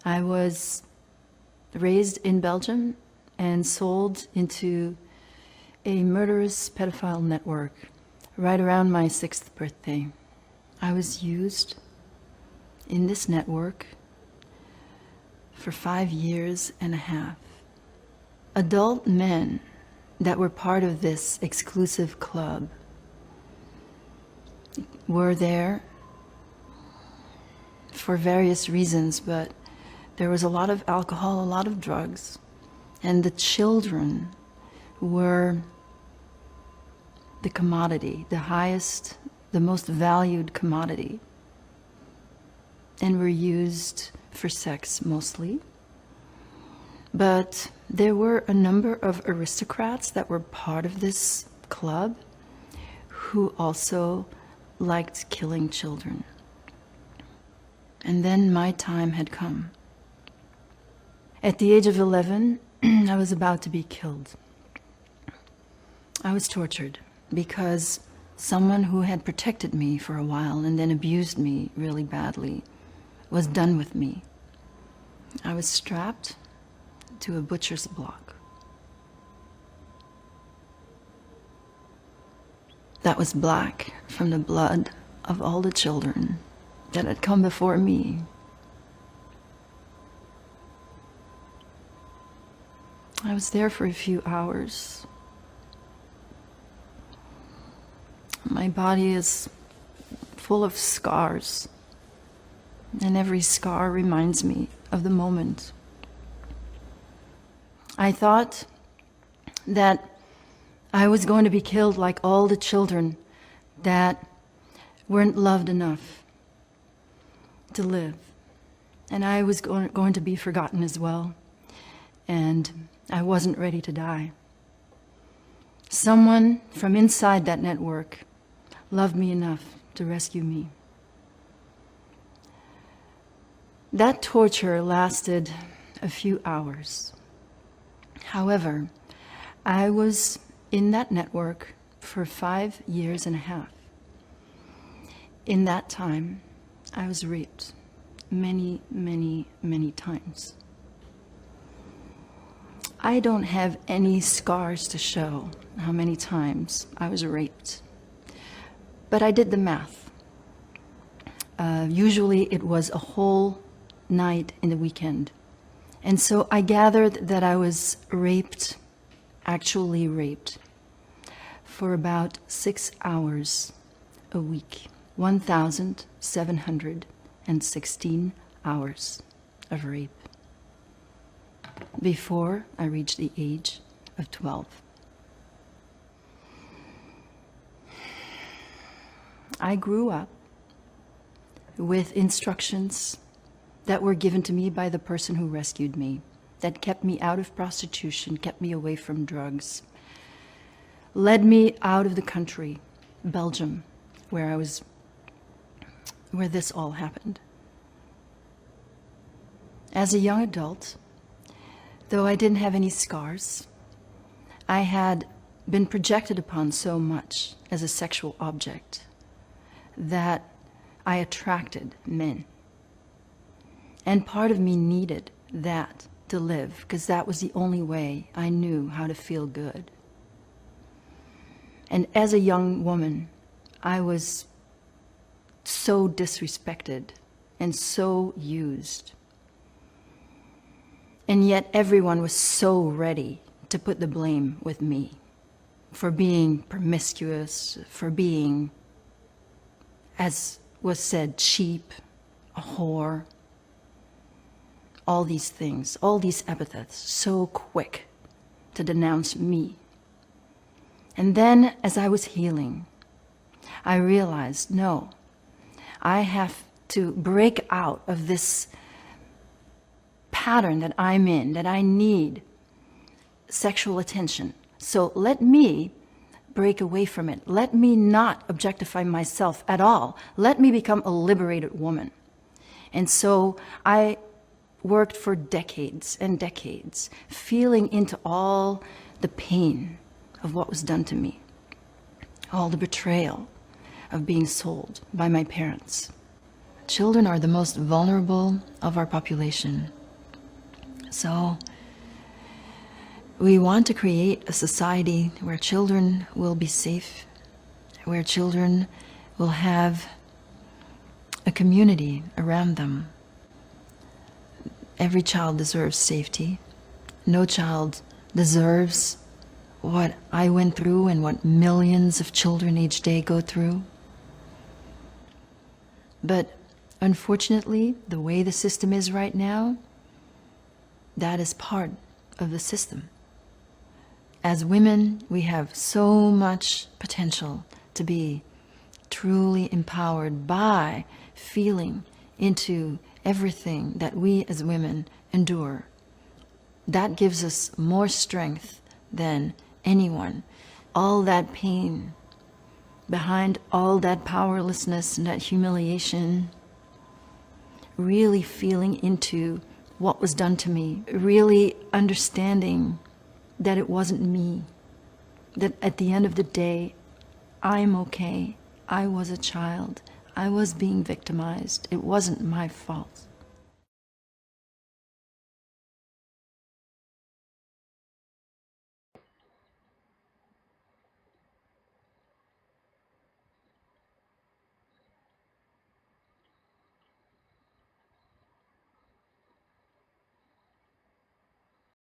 I was raised in Belgium and sold into a murderous pedophile network right around my 6th birthday. I was used in this network for 5 years and a half. Adult men that were part of this exclusive club were there for various reasons, but there was a lot of alcohol, a lot of drugs, and the children were the commodity, the highest, the most valued commodity, and were used for sex mostly. But there were a number of aristocrats that were part of this club who also liked killing children. And then my time had come. At the age of 11, I was about to be killed. I was tortured because someone who had protected me for a while and then abused me really badly was done with me. I was strapped to a butcher's block. That was black from the blood of all the children that had come before me. I was there for a few hours. My body is full of scars, and every scar reminds me of the moment. I thought that I was going to be killed like all the children that weren't loved enough to live. And I was going to be forgotten as well. And I wasn't ready to die. Someone from inside that network loved me enough to rescue me. That torture lasted a few hours. However, I was in that network for 5 years and a half. In that time, I was raped many, many, many times. I don't have any scars to show how many times I was raped, but I did the math. Usually it was a whole night in the weekend. And so I gathered that I was raped, actually raped, for about 6 hours a week, 1,716 hours of rape, before I reached the age of 12. I grew up with instructions that were given to me by the person who rescued me, that kept me out of prostitution, kept me away from drugs, led me out of the country, Belgium, where this all happened. As a young adult, though I didn't have any scars, I had been projected upon so much as a sexual object that I attracted men. And part of me needed that to live, because that was the only way I knew how to feel good. And as a young woman, I was so disrespected and so used. And yet everyone was so ready to put the blame with me for being promiscuous, for being, as was said, cheap, a whore, all these things, all these epithets, so quick to denounce me. And then, as I was healing, I realized, no, I have to break out of this pattern that I'm in, that I need sexual attention. So let me break away from it. Let me not objectify myself at all. Let me become a liberated woman. And so I worked for decades and decades, feeling into all the pain of what was done to me, all the betrayal of being sold by my parents. children are the most vulnerable of our population. So we want to create a society where children will be safe, where children will have a community around them. Every child deserves safety. No child deserves what I went through and what millions of children each day go through. But unfortunately, the way the system is right now, that is part of the system. As women, we have so much potential to be truly empowered by feeling into everything that we as women endure. That gives us more strength than anyone. All that pain, behind all that powerlessness and that humiliation, really feeling into what was done to me, really understanding that it wasn't me, that at the end of the day, I'm okay. I was a child. I was being victimized. It wasn't my fault.